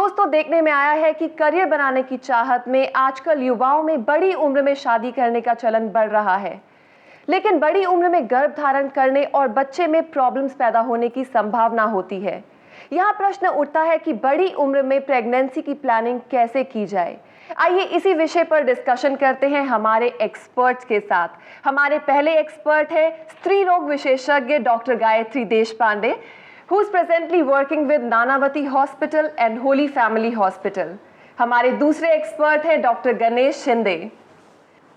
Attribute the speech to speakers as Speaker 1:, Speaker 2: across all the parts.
Speaker 1: दोस्तों, देखने में आया है कि करियर बनाने की चाहत में आजकल युवाओं में बड़ी उम्र में शादी करने का चलन बढ़ रहा है। लेकिन बड़ी उम्र में गर्भ धारण करने और बच्चे में प्रॉब्लम्स पैदा होने की संभावना होती है। यहाँ प्रश्न उठता है कि बड़ी उम्र में प्रेगनेंसी की प्लानिंग कैसे की जाए। आइए इसी विषय पर डिस्कशन करते हैं हमारे एक्सपर्ट्स के साथ। हमारे पहले एक्सपर्ट है स्त्री रोग विशेषज्ञ doctor Gayatri Deshpande, who is presently working with Nanavati hospital and Holi family hospital. हमारे दूसरे एक्सपर्ट हैं doctor Ganesh Shinde,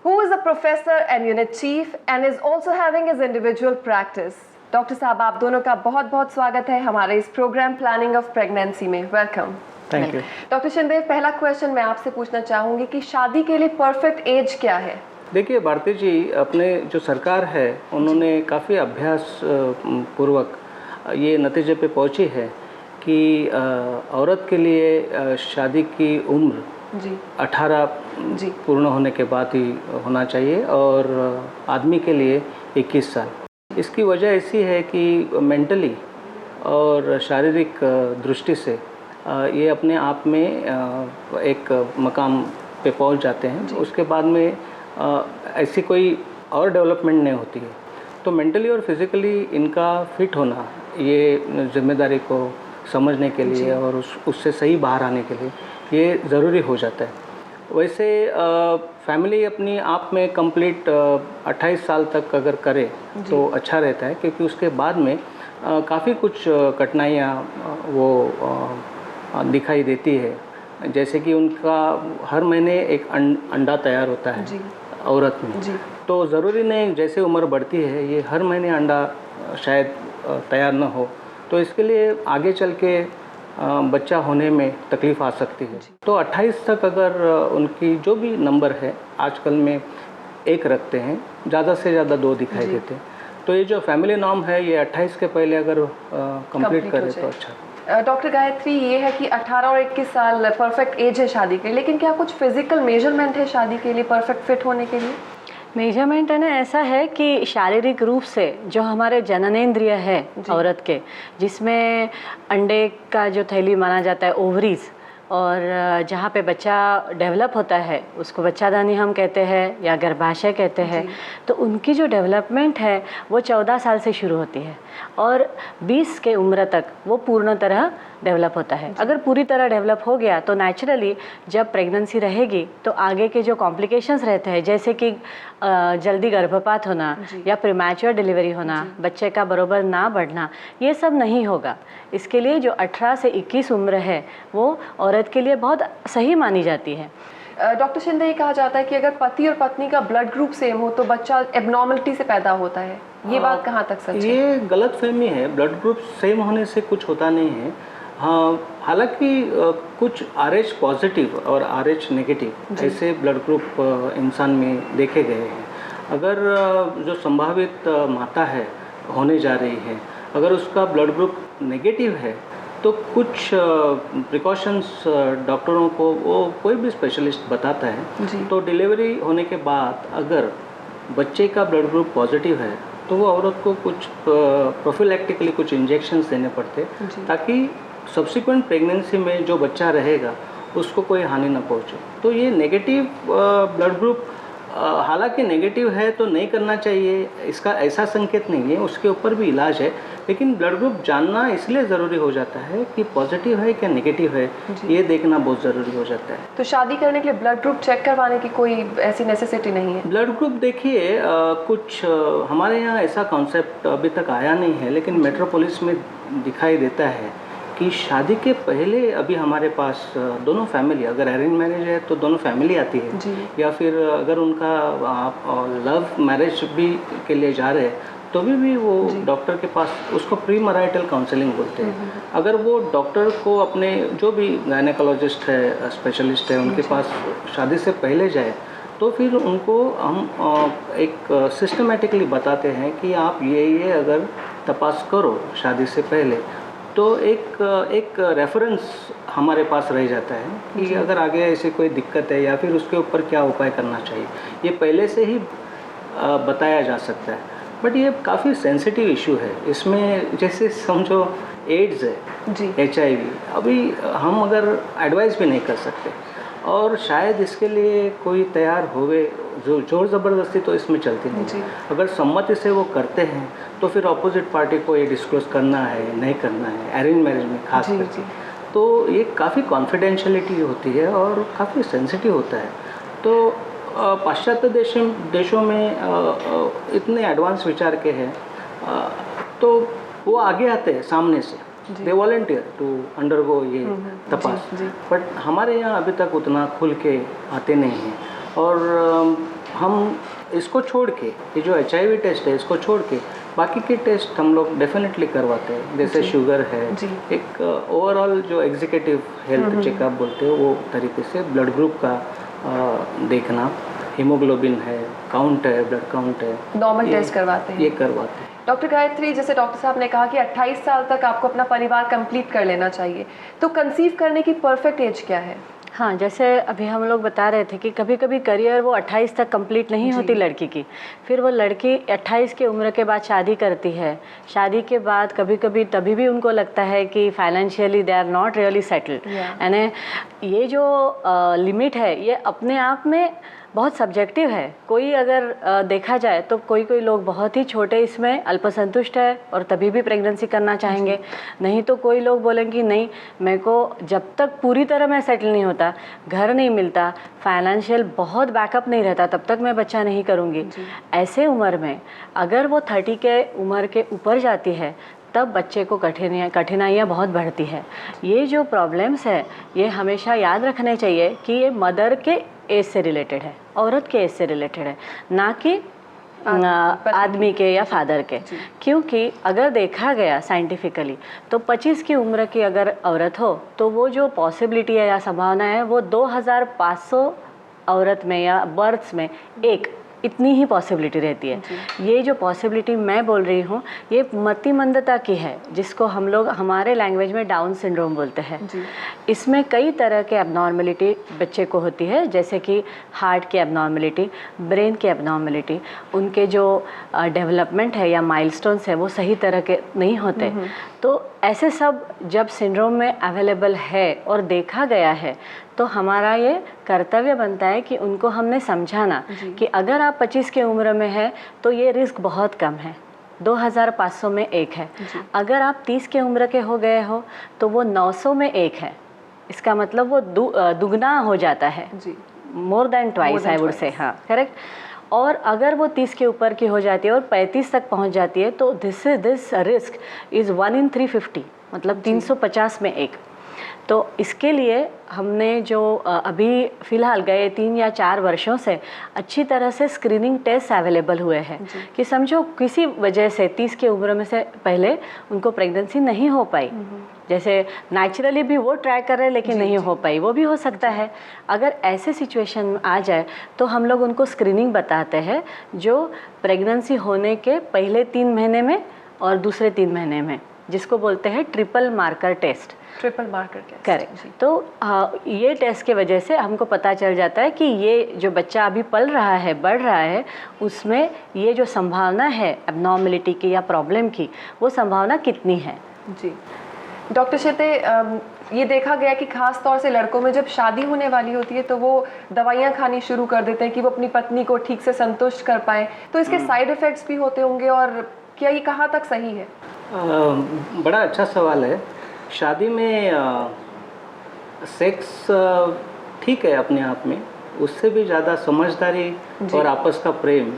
Speaker 1: who is a professor and unit chief and is also having his individual practice। Doctor साहब, आप दोनों का बहुत बहुत स्वागत है हमारे इस प्रोग्राम प्लानिंग ऑफ प्रेगनेंसी में। Welcome.
Speaker 2: Thank you.
Speaker 1: Doctor Shinde, पहला क्वेश्चन मैं आपसे पूछना चाहूंगी कि शादी के लिए परफेक्ट एज क्या है? देखिए
Speaker 2: भारती जी, अपने जो सरकार है उन्होंने काफ़ी अभ्यास पूर्वक ये नतीजे पे पहुंची है कि औरत के लिए शादी की उम्र 18 पूर्ण होने के बाद ही होना चाहिए और आदमी के लिए 21 साल। इसकी वजह ऐसी है कि मेंटली और शारीरिक दृष्टि से ये अपने आप में एक मकाम पे पहुंच जाते हैं। उसके बाद में ऐसी कोई और डेवलपमेंट नहीं होती है। तो मेंटली और फिज़िकली इनका फिट होना, ये जिम्मेदारी को समझने के लिए और उससे सही बाहर आने के लिए ये ज़रूरी हो जाता है। वैसे फैमिली अपनी आप में कंप्लीट 28 साल तक अगर करे तो अच्छा रहता है, क्योंकि उसके बाद में काफ़ी कुछ कठिनाइयाँ वो दिखाई देती है। जैसे कि उनका हर महीने एक अंडा तैयार होता है औरत में, तो ज़रूरी नहीं जैसे उम्र बढ़ती है ये हर महीने अंडा शायद तैयार न हो, तो इसके लिए आगे चल के बच्चा होने में तकलीफ़ आ सकती है। तो 28 तक अगर उनकी जो भी नंबर है, आजकल में एक रखते हैं, ज़्यादा से ज़्यादा 2 दिखाई देते हैं। तो ये जो फैमिली नॉर्म है ये 28 के पहले अगर कंप्लीट करें तो अच्छा।
Speaker 1: डॉक्टर गायत्री, ये है कि 18 और 21 साल परफेक्ट एज है शादी के लिए, लेकिन क्या कुछ फिजिकल मेजरमेंट है शादी के लिए परफेक्ट फिट होने के लिए?
Speaker 3: मेजरमेंट है ना, ऐसा है कि शारीरिक रूप से जो हमारे जननेंद्रिय है औरत के, जिसमें अंडे का जो थैली माना जाता है ओवरीज, और जहाँ पे बच्चा डेवलप होता है उसको बच्चादानी हम कहते हैं या गर्भाशय कहते हैं। तो उनकी जो डेवलपमेंट है वो 14 साल से शुरू होती है और 20 के उम्र तक वो पूर्ण तरह डेवलप होता है। अगर पूरी तरह डेवलप हो गया तो नेचुरली जब प्रेगनेंसी रहेगी तो आगे के जो कॉम्प्लिकेशंस रहते हैं, जैसे कि जल्दी गर्भपात होना या प्रीमैच्योर डिलीवरी होना, बच्चे का बरोबर ना बढ़ना, ये सब नहीं होगा। इसके लिए जो 18 से 21 उम्र है वो औरत के लिए बहुत सही मानी जाती है।
Speaker 1: डॉक्टर शिंदे, ये कहा जाता है कि अगर पति और पत्नी का ब्लड ग्रुप सेम हो तो बच्चा एबनॉर्मलिटी से पैदा होता है, ये बात कहाँ तक सच है?
Speaker 2: ये गलतफहमी है। ब्लड ग्रुप सेम होने से कुछ होता नहीं है। हाँ, हालांकि कुछ RH पॉजिटिव और RH नेगेटिव ऐसे ब्लड ग्रुप इंसान में देखे गए हैं। अगर जो संभावित माता है होने जा रही है, अगर उसका ब्लड ग्रुप नेगेटिव है तो कुछ प्रिकॉशंस डॉक्टरों को वो कोई भी स्पेशलिस्ट बताता है। तो डिलीवरी होने के बाद अगर बच्चे का ब्लड ग्रुप पॉजिटिव है तो वो औरत को कुछ प्रोफिलैक्टिकली कुछ इंजेक्शंस देने पड़ते, ताकि सब्सिक्वेंट प्रेगनेंसी में जो बच्चा रहेगा उसको कोई हानि ना पहुंचे। तो ये नेगेटिव ब्लड ग्रुप हालांकि नेगेटिव है तो नहीं करना चाहिए, इसका ऐसा संकेत नहीं है, उसके ऊपर भी इलाज है। लेकिन ब्लड ग्रुप जानना इसलिए ज़रूरी हो जाता है कि पॉजिटिव है क्या नेगेटिव है, ये देखना बहुत ज़रूरी हो जाता है।
Speaker 1: तो शादी करने के लिए ब्लड ग्रुप चेक करवाने की कोई ऐसी नेसेसिटी नहीं है?
Speaker 2: ब्लड ग्रुप देखिए, कुछ हमारे यहाँ ऐसा कॉन्सेप्ट अभी तक आया नहीं है, लेकिन मेट्रोपोलिस में दिखाई देता है कि शादी के पहले अभी हमारे पास दोनों फैमिली, अगर अरेंज मैरिज है तो दोनों फैमिली आती है, या फिर अगर उनका लव मैरिज भी के लिए जा रहे हैं तो भी वो डॉक्टर के पास, उसको प्री मैरिटल काउंसलिंग बोलते हैं। अगर वो डॉक्टर को अपने जो भी गायनेकोलॉजिस्ट है, स्पेशलिस्ट है, उनके पास शादी से पहले जाए तो फिर उनको हम एक सिस्टमेटिकली बताते हैं कि आप ये अगर तपास करो शादी से पहले तो एक रेफरेंस हमारे पास रह जाता है कि अगर आगे ऐसी कोई दिक्कत है या फिर उसके ऊपर क्या उपाय करना चाहिए, ये पहले से ही बताया जा सकता है। बट ये काफ़ी सेंसिटिव इशू है। इसमें जैसे समझो एड्स है
Speaker 1: जी
Speaker 2: HIV, अभी हम अगर एडवाइस भी नहीं कर सकते और शायद इसके लिए कोई तैयार होवे, जो जोर ज़बरदस्ती तो इसमें चलती नहीं।
Speaker 1: जी।
Speaker 2: अगर सम्मति से वो करते हैं तो फिर अपोजिट पार्टी को ये डिस्क्लोज करना है नहीं करना है, अरेंज मैरिज में खास
Speaker 1: जी,
Speaker 2: करके,
Speaker 1: जी।
Speaker 2: तो ये काफ़ी कॉन्फिडेंशियलिटी होती है और काफ़ी सेंसिटिव होता है। तो पाश्चात्य देशों में इतने एडवांस विचार के हैं, तो वो आगे आते हैं सामने से, दे वॉलंटियर टू अंडरगो ये तपास।
Speaker 1: जी।
Speaker 2: बट हमारे यहाँ अभी तक उतना खुल के आते नहीं हैं। और हम इसको छोड़ के, ये जो HIV टेस्ट है इसको छोड़ के बाकी के टेस्ट हम लोग डेफिनेटली करवाते हैं, जैसे शुगर है,
Speaker 1: जी।
Speaker 2: एक ओवरऑल जो एग्जीक्यूटिव हेल्थ चेकअप बोलते हैं वो तरीके से, ब्लड ग्रुप का देखना, हीमोग्लोबिन है, काउंट है, ब्लड काउंट है,
Speaker 1: नॉर्मल टेस्ट करवाते हैं।
Speaker 2: ये करवाते हैं।
Speaker 1: डॉक्टर गायत्री, जैसे डॉक्टर साहब ने कहा कि 28 साल तक आपको अपना परिवार कंप्लीट कर लेना चाहिए, तो कंसीव करने की परफेक्ट एज क्या है?
Speaker 3: हाँ, जैसे अभी हम लोग बता रहे थे कि कभी कभी करियर वो 28 तक कंप्लीट नहीं होती लड़की की, फिर वो लड़की 28 की उम्र के बाद शादी करती है। शादी के बाद कभी कभी तभी भी उनको लगता है कि financially they are not really settled. यानी ये जो लिमिट है ये अपने आप में बहुत सब्जेक्टिव है। कोई अगर देखा जाए तो कोई लोग बहुत ही छोटे इसमें अल्पसंतुष्ट है और तभी भी प्रेगनेंसी करना चाहेंगे, नहीं तो कोई लोग बोलेंगे नहीं, मेरे को जब तक पूरी तरह मैं सेटल नहीं होता, घर नहीं मिलता, फाइनेंशियल बहुत बैकअप नहीं रहता, तब तक मैं बच्चा नहीं करूँगी। ऐसे उम्र में अगर वो 30 के उम्र के ऊपर जाती है तब बच्चे को कठिनाइयाँ बहुत बढ़ती है। ये जो प्रॉब्लम्स है ये हमेशा याद रखने चाहिए कि ये मदर के एज से रिलेटेड है, औरत के एज से रिलेटेड है, ना कि आदमी के या फादर के। क्योंकि अगर देखा गया साइंटिफिकली तो 25 की उम्र की अगर औरत हो तो वो जो पॉसिबिलिटी है या संभावना है वो 2500 औरत में या बर्थ्स में एक इतनी ही पॉसिबिलिटी रहती है। ये जो पॉसिबिलिटी मैं बोल रही हूँ ये मतिमंदता की है, जिसको हम लोग हमारे लैंग्वेज में डाउन सिंड्रोम बोलते हैं। इसमें कई तरह के एबनॉर्मलिटी बच्चे को होती है, जैसे कि हार्ट की एबनॉर्मलिटी, ब्रेन की एबनॉर्मलिटी, उनके जो डेवलपमेंट है या माइलस्टोन्स है वो सही तरह के नहीं होते। तो ऐसे सब जब सिंड्रोम में अवेलेबल है और देखा गया है तो हमारा ये कर्तव्य बनता है कि उनको हमने समझाना कि अगर आप 25 की उम्र में है तो ये रिस्क बहुत कम है, 2500 में एक है। अगर आप 30 की उम्र के हो गए हो तो वो 900 में एक है। इसका मतलब वो दुगना हो जाता है, more than twice I would say. हाँ, करेक्ट। और अगर वो 30 के ऊपर की हो जाती है और 35 तक पहुंच जाती है तो दिस रिस्क इज़ 1 in 350, मतलब 350 में एक। तो इसके लिए हमने जो अभी फ़िलहाल गए 3 या 4 वर्षों से अच्छी तरह से स्क्रीनिंग टेस्ट अवेलेबल हुए हैं कि समझो किसी वजह से 30 की उम्र में से पहले उनको प्रेगनेंसी नहीं हो पाई, जैसे नेचुरली भी वो ट्राई कर रहे हैं लेकिन नहीं हो पाई, वो भी हो सकता है। अगर ऐसे सिचुएशन में आ जाए तो हम लोग उनको स्क्रीनिंग बताते हैं जो प्रेगनेंसी होने के पहले 3 महीने में और दूसरे 3 महीने में, जिसको बोलते हैं triple marker test.
Speaker 1: Triple marker test,
Speaker 3: correct. तो ये टेस्ट के वजह से हमको पता चल जाता है कि ये जो बच्चा अभी पल रहा है, बढ़ रहा है, उसमें ये जो संभावना है एबनॉर्मलिटी की या प्रॉब्लम की, वो संभावना कितनी है।
Speaker 1: जी डॉक्टर शेते, ये देखा गया कि खास तौर से लड़कों में जब शादी होने वाली होती है तो वो दवाइयाँ खानी शुरू कर देते हैं कि वो अपनी पत्नी को ठीक से संतुष्ट कर पाएँ, तो इसके साइड इफ़ेक्ट्स भी होते होंगे, और क्या ये कहाँ तक सही है?
Speaker 2: बड़ा अच्छा सवाल है। शादी में सेक्स ठीक है अपने आप में, उससे भी ज़्यादा समझदारी और आपस का प्रेम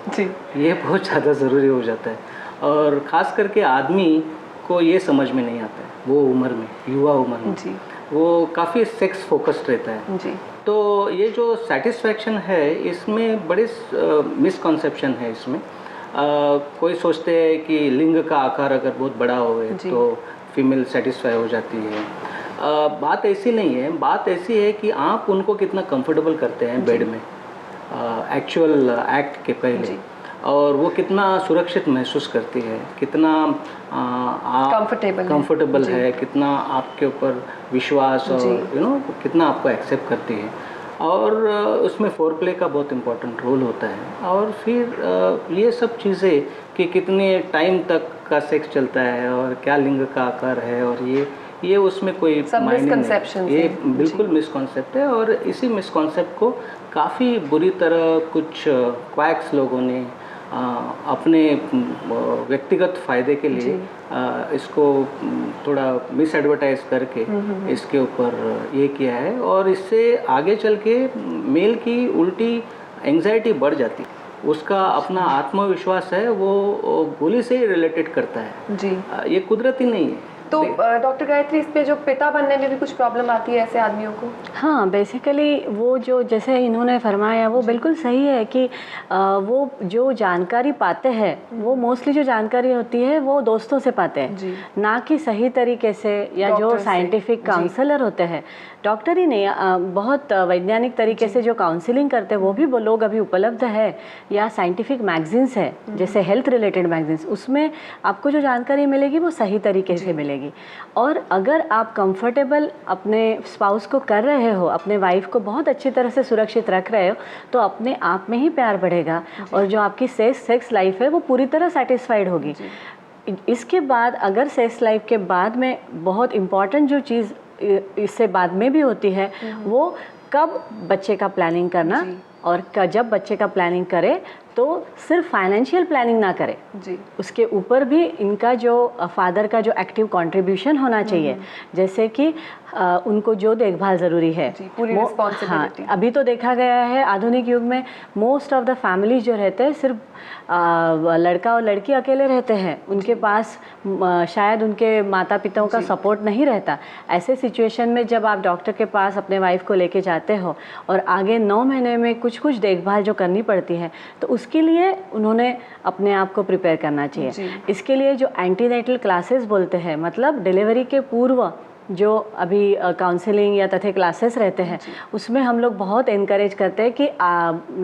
Speaker 2: ये बहुत ज़्यादा ज़रूरी हो जाता है। और ख़ास करके आदमी को ये समझ में नहीं आता है, वो उम्र में, युवा उम्र में वो काफ़ी सेक्स फोकस्ड रहता है। तो ये जो सेटिस्फैक्शन है इसमें बड़े मिसकॉन्सेप्शन है इसमें। कोई सोचते हैं कि लिंग का आकार अगर बहुत बड़ा हो तो फीमेल सेटिस्फाई हो जाती है। बात ऐसी नहीं है, बात ऐसी है कि आप उनको कितना कंफर्टेबल करते हैं बेड में एक्चुअल एक्ट के पहले, और वो कितना सुरक्षित महसूस करती है, कितना कंफर्टेबल है, कितना आपके ऊपर विश्वास और कितना आपको एक्सेप्ट करती है। और उसमें फोरप्ले का बहुत इम्पोर्टेंट रोल होता है। और फिर ये सब चीज़ें कि कितने टाइम तक का सेक्स चलता है और क्या लिंग का आकार है, और ये उसमें कोई मायने नहीं, ये बिल्कुल मिसकॉन्सेप्ट है। और इसी मिसकॉन्सेप्ट को काफ़ी बुरी तरह कुछ क्वैक्स लोगों ने अपने व्यक्तिगत फ़ायदे के लिए इसको थोड़ा मिस एडवर्टाइज करके इसके ऊपर ये किया है, और इससे आगे चल के मेल की उल्टी एंजाइटी बढ़ जाती है। उसका अपना आत्मविश्वास है वो गोली से ही रिलेटेड करता है
Speaker 1: जी।
Speaker 2: ये कुदरती नहीं है।
Speaker 1: तो डॉक्टर गायत्री, इस पे जो पिता बनने में भी कुछ प्रॉब्लम आती है ऐसे आदमियों को?
Speaker 3: हाँ, बेसिकली वो जो जैसे इन्होंने फरमाया वो बिल्कुल सही है कि वो जो जानकारी पाते हैं वो मोस्टली जो जानकारी होती है वो दोस्तों से पाते हैं, ना कि सही तरीके से या जो साइंटिफिक काउंसलर होते हैं। डॉक्टर ही नहीं, बहुत वैज्ञानिक तरीके से जो काउंसलिंग करते हैं वो भी वो लोग अभी उपलब्ध है, या साइंटिफिक मैगजीन्स है जैसे हेल्थ रिलेटेड मैगजीन्स, उसमें आपको जो जानकारी मिलेगी वो सही तरीके से मिलेगी। और अगर आप कंफर्टेबल अपने स्पाउस को कर रहे हो, अपने वाइफ को बहुत अच्छी तरह से सुरक्षित रख रहे हो, तो अपने आप में ही प्यार बढ़ेगा और जो आपकी सेक्स लाइफ है वो पूरी तरह सेटिस्फाइड होगी। इसके बाद अगर सेक्स लाइफ के बाद में बहुत इम्पॉर्टेंट जो चीज़ इससे बाद में भी होती है वो कब बच्चे का प्लानिंग करना, और जब बच्चे का प्लानिंग करे तो सिर्फ फाइनेंशियल प्लानिंग ना करे जी, उसके ऊपर भी इनका जो फादर का जो एक्टिव कंट्रीब्यूशन होना चाहिए, जैसे कि उनको जो देखभाल ज़रूरी है
Speaker 1: पूरी रिस्पॉन्सिबिलिटी।
Speaker 3: हाँ, अभी तो देखा गया है आधुनिक युग में मोस्ट ऑफ द फैमिली जो रहते हैं सिर्फ लड़का और लड़की अकेले रहते हैं, उनके पास शायद उनके माता पिताओं का सपोर्ट नहीं रहता। ऐसे सिचुएशन में जब आप डॉक्टर के पास अपने वाइफ को लेके जाते हो और आगे 9 महीने में कुछ देखभाल जो करनी पड़ती है, तो उसके लिए उन्होंने अपने आप को प्रिपेयर करना चाहिए। इसके लिए जो एंटीनेटल क्लासेस बोलते हैं, मतलब डिलीवरी के पूर्व जो अभी काउंसलिंग या तथे क्लासेस रहते हैं, उसमें हम लोग बहुत एनकरेज करते हैं कि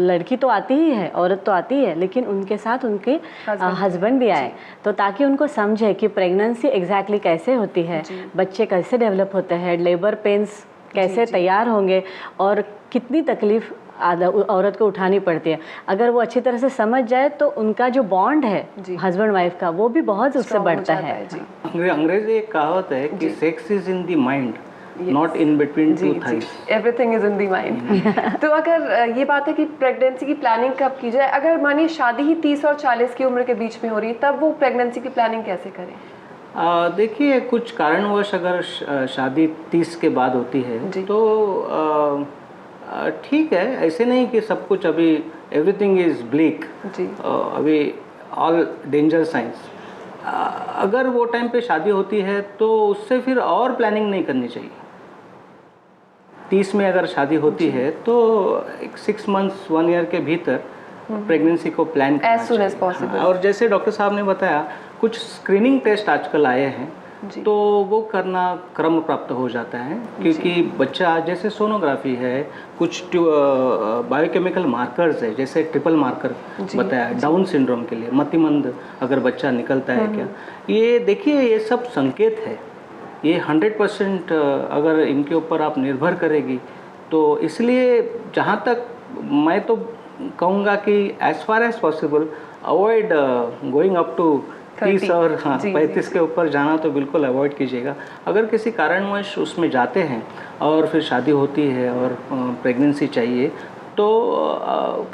Speaker 3: लड़की तो आती ही है, औरत तो आती है, लेकिन उनके साथ उनके हस्बैंड भी आए, तो ताकि उनको समझे कि प्रेगनेंसी एग्जैक्टली कैसे होती है, बच्चे कैसे डेवलप होते हैं, लेबर पेन्स कैसे तैयार होंगे और कितनी तकलीफ औरत को उठानी पड़ती है। अगर वो अच्छी तरह से समझ जाए तो उनका जो बॉन्ड है हस्बैंड वाइफ का वो भी बहुत उससे बढ़ता है।
Speaker 2: अंग्रेजी एक कहावत है कि sex is in the mind, not in between two thighs,
Speaker 1: everything is in the mind. तो अगर ये बात है कि प्रेगनेंसी की प्लानिंग कब की जाए, अगर मानिए शादी ही 30 और 40 की उम्र के बीच में हो रही है, तब वो प्रेगनेंसी की प्लानिंग कैसे करें?
Speaker 2: देखिए, कुछ कारणवश अगर शादी 30 के बाद होती है तो ठीक है, ऐसे नहीं कि सब कुछ अभी एवरीथिंग इज ब्लैक, अभी ऑल डेंजर साइंस। अगर वो टाइम पे शादी होती है तो उससे फिर और प्लानिंग नहीं करनी चाहिए। 30 में अगर शादी होती है तो एक 6 मंथ्स 1 ईयर के भीतर प्रेगनेंसी को प्लान करना
Speaker 1: as soon as possible।
Speaker 2: और जैसे डॉक्टर साहब ने बताया, कुछ स्क्रीनिंग टेस्ट आजकल आए हैं तो वो करना क्रम प्राप्त हो जाता है, क्योंकि बच्चा जैसे सोनोग्राफी है, कुछ बायोकेमिकल मार्कर्स है, जैसे ट्रिपल मार्कर बताया डाउन सिंड्रोम के लिए, मतिमंद अगर बच्चा निकलता है क्या, ये देखिए ये सब संकेत है। ये 100% अगर इनके ऊपर आप निर्भर करेगी तो इसलिए जहाँ तक मैं तो कहूँगा कि as far as possible avoid going up to 30 और 35 के ऊपर जाना तो बिल्कुल अवॉइड कीजिएगा। अगर किसी कारणवश उसमें जाते हैं और फिर शादी होती है और प्रेगनेंसी चाहिए तो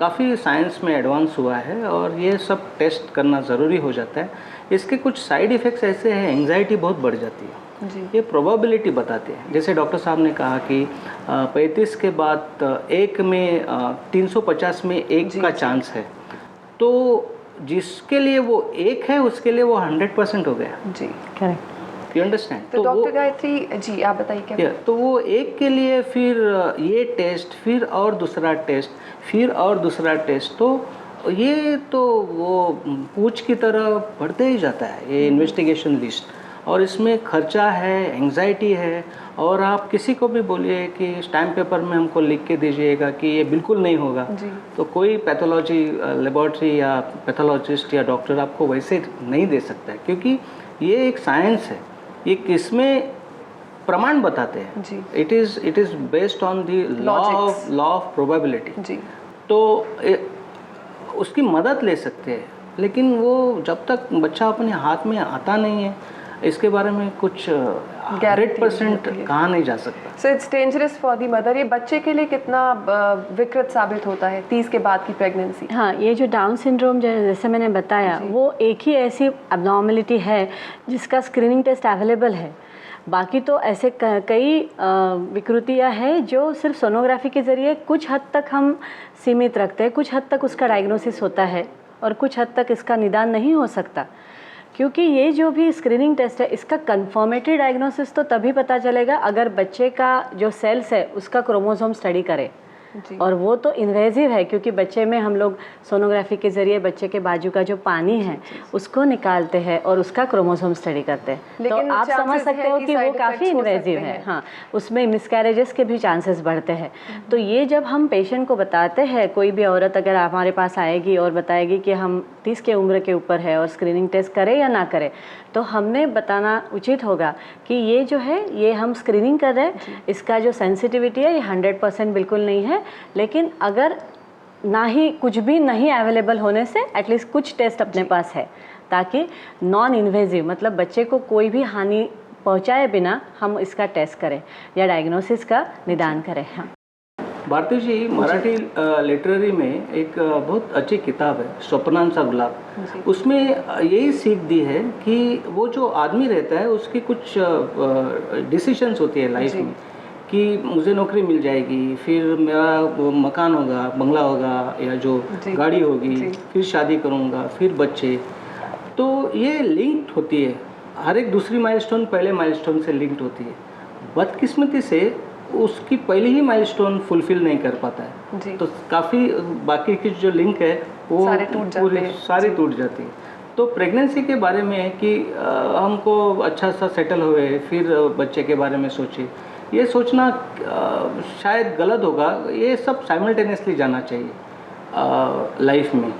Speaker 2: काफ़ी साइंस में एडवांस हुआ है और ये सब टेस्ट करना ज़रूरी हो जाता है। इसके कुछ साइड इफ़ेक्ट्स ऐसे हैं, एंग्जाइटी बहुत बढ़ जाती है, ये प्रोबेबिलिटी बताते हैं। जैसे डॉक्टर साहब ने कहा कि 35 के बाद 1 में 350 में 1 का चांस है, तो जिसके लिए वो 1 है उसके लिए वो 100% हो गया।
Speaker 1: जी, करेक्ट।
Speaker 2: You understand?
Speaker 1: तो डॉक्टर गायत्री जी आप बताइए क्या?
Speaker 2: तो वो 1 के लिए फिर ये टेस्ट, फिर और दूसरा टेस्ट, फिर और दूसरा टेस्ट, तो ये तो वो पूछ की तरह बढ़ते ही जाता है ये इन्वेस्टिगेशन लिस्ट। और इसमें खर्चा है, एंग्जाइटी है, और आप किसी को भी बोलिए कि स्टैम्प पेपर में हमको लिख के दीजिएगा कि ये बिल्कुल नहीं होगा, तो कोई पैथोलॉजी लेबॉर्ट्री या पैथोलॉजिस्ट या डॉक्टर आपको वैसे नहीं दे सकता है, क्योंकि ये एक साइंस है। ये किसमें प्रमाण बताते हैं।
Speaker 1: जी।
Speaker 2: It is based on the law of probability.
Speaker 1: जी।
Speaker 2: तो उसकी मदद ले सकते हैं, लेकिन वो जब तक बच्चा अपने हाथ में आता नहीं है, इसके बारे में कुछ 100% कहा नहीं जा सकता।
Speaker 1: So it's dangerous for the mother. ये बच्चे के लिए कितना विकृत साबित होता है 30 के बाद की प्रेगनेंसी?
Speaker 3: हाँ, ये जो डाउन सिंड्रोम जैसे मैंने बताया, वो एक ही ऐसी एब्नॉर्मलिटी है जिसका स्क्रीनिंग टेस्ट अवेलेबल है। बाकी तो ऐसे कई विकृतियाँ हैं जो सिर्फ सोनोग्राफी के ज़रिए कुछ हद तक हम सीमित रखते हैं, कुछ हद तक उसका डायग्नोसिस होता है और कुछ हद तक इसका निदान नहीं हो सकता। क्योंकि ये जो भी स्क्रीनिंग टेस्ट है, इसका कन्फर्मेटरी डायग्नोसिस तो तभी पता चलेगा अगर बच्चे का जो सेल्स है उसका क्रोमोसोम स्टडी करें। और वो तो इन्वेजिव है, क्योंकि बच्चे में हम लोग सोनोग्राफी के ज़रिए बच्चे के बाजू का जो पानी है उसको निकालते हैं और उसका क्रोमोसोम स्टडी करते हैं। तो आप समझ सकते हो कि वो काफ़ी इन्वेजिव है। हाँ, उसमें मिसकैरेजेस के भी चांसेस बढ़ते हैं। तो ये जब हम पेशेंट को बताते हैं, कोई भी औरत अगर हमारे पास आएगी और बताएगी कि हम 30 के उम्र के ऊपर है और स्क्रीनिंग टेस्ट करें या ना करें, तो हमने बताना उचित होगा कि ये जो है, ये हम स्क्रीनिंग कर रहे हैं, इसका जो सेंसिटिविटी है ये 100% बिल्कुल नहीं है, लेकिन अगर ना ही कुछ भी नहीं अवेलेबल होने से एटलीस्ट कुछ टेस्ट अपने पास है, ताकि नॉन इन्वेजिव, मतलब बच्चे को कोई भी हानि पहुंचाए बिना हम इसका टेस्ट करें या डायग्नोसिस का निदान करें। हाँ,
Speaker 2: भारती जी, मराठी लिटरेरी में एक बहुत अच्छी किताब है स्वप्नांचा गुलाब। उसमें यही सीख दी है कि वो जो आदमी रहता है उसकी कुछ डिसीशंस होती है लाइफ में, कि मुझे नौकरी मिल जाएगी, फिर मेरा मकान होगा, बंगला होगा, या जो गाड़ी होगी, फिर शादी करूँगा, फिर बच्चे। तो ये लिंक्ड होती है, हर एक दूसरी माइलस्टोन पहले माइलस्टोन से लिंक्ड होती है। बदकिस्मती से उसकी पहली ही माइलस्टोन फुलफिल नहीं कर पाता है, तो काफ़ी बाकी की जो लिंक है वो सारी टूट जाती है। तो प्रेगनेंसी के बारे में है कि हमको अच्छा सा सेटल हुए फिर बच्चे के बारे में सोचे, ये सोचना शायद गलत होगा। ये सब साइमल्टेनियसली जाना चाहिए लाइफ में,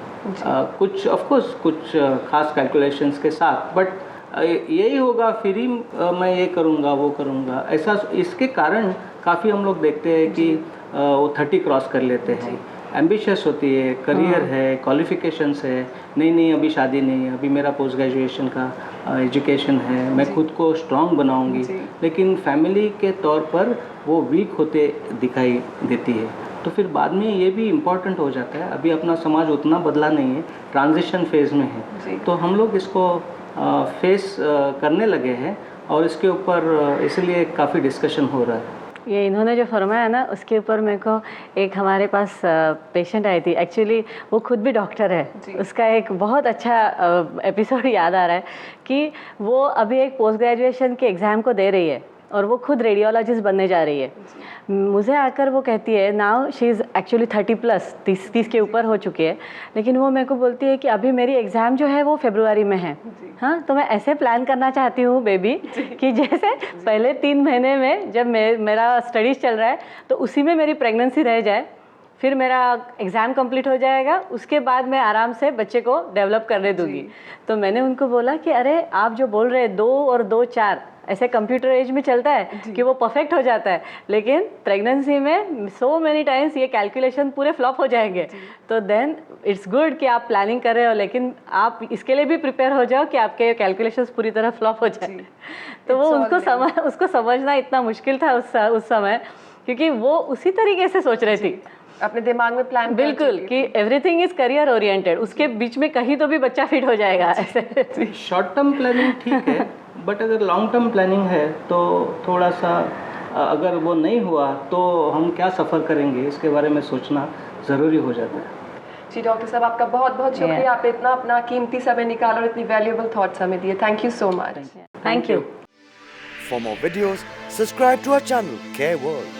Speaker 2: कुछ ऑफ कोर्स कुछ खास कैलकुलेशंस के साथ, बट यही होगा फिर ही मैं ये करूँगा वो करूँगा, ऐसा। इसके कारण काफ़ी हम लोग देखते हैं कि वो 30 क्रॉस कर लेते हैं, एम्बिशियस होती है, करियर है, क्वालिफिकेशंस है, नहीं अभी शादी नहीं है, अभी मेरा पोस्ट ग्रेजुएशन का एजुकेशन है, मैं खुद को स्ट्रांग बनाऊंगी, लेकिन फैमिली के तौर पर वो वीक होते दिखाई देती है। तो फिर बाद में ये भी इम्पॉर्टेंट हो जाता है, अभी अपना समाज उतना बदला नहीं है, ट्रांजिशन फेज़ में है, तो हम लोग इसको फेस करने लगे हैं और इसके ऊपर इसलिए काफ़ी डिस्कशन हो रहा है।
Speaker 3: ये इन्होंने जो फरमाया ना, उसके ऊपर मेरे को एक हमारे पास पेशेंट आई थी, एक्चुअली वो खुद भी डॉक्टर है, उसका एक बहुत अच्छा एपिसोड याद आ रहा है कि वो अभी एक पोस्ट ग्रेजुएशन के एग्ज़ाम को दे रही है और वो खुद रेडियोलॉजिस्ट बनने जा रही है। मुझे आकर वो कहती है, नाउ शी इज़ एक्चुअली 30+ 30 के ऊपर हो चुकी है, लेकिन वो मेरे को बोलती है कि अभी मेरी एग्ज़ाम जो है वो फरवरी में है। हाँ, तो मैं ऐसे प्लान करना चाहती हूँ बेबी कि जैसे पहले 3 महीने में जब मेरा स्टडीज़ चल रहा है तो उसी में मेरी प्रेगनेंसी रह जाए, फिर मेरा एग्ज़ाम कंप्लीट हो जाएगा, उसके बाद मैं आराम से बच्चे को डेवलप करने दूंगी। तो मैंने उनको बोला कि अरे आप जो बोल रहे हैं 2 और 2 4 ऐसे कंप्यूटर एज में चलता है कि वो परफेक्ट हो जाता है, लेकिन प्रेगनेंसी में सो मेनी टाइम्स ये कैलकुलेशन पूरे फ्लॉप हो जाएंगे। तो देन इट्स गुड कि आप प्लानिंग कर रहे हो, लेकिन आप इसके लिए भी प्रिपेयर हो जाओ कि आपके कैलकुलेशंस पूरी तरह फ्लॉप हो जाए। तो वो उसको समझना इतना मुश्किल था उस समय, क्योंकि वो उसी तरीके से सोच रही थी,
Speaker 1: अपने दिमाग में प्लान
Speaker 3: बिल्कुल कि एवरीथिंग इज करियर ओरिएंटेड, उसके बीच में कहीं तो भी बच्चा फिट हो जाएगा। ऐसे
Speaker 2: शॉर्ट टर्म प्लानिंग ठीक है, बट अगर लॉन्ग टर्म प्लानिंग है तो थोड़ा सा, अगर वो नहीं हुआ तो हम क्या सफ़र करेंगे, इसके बारे में सोचना ज़रूरी हो जाता है।
Speaker 1: जी डॉक्टर साहब, आपका बहुत बहुत शुक्रिया, आपने इतना अपना कीमती समय निकाला और इतनी वैल्यूएबल थॉट्स हमें दिए। Thank you so much.
Speaker 3: Thank you.
Speaker 4: For more videos, subscribe to our channel, Care World.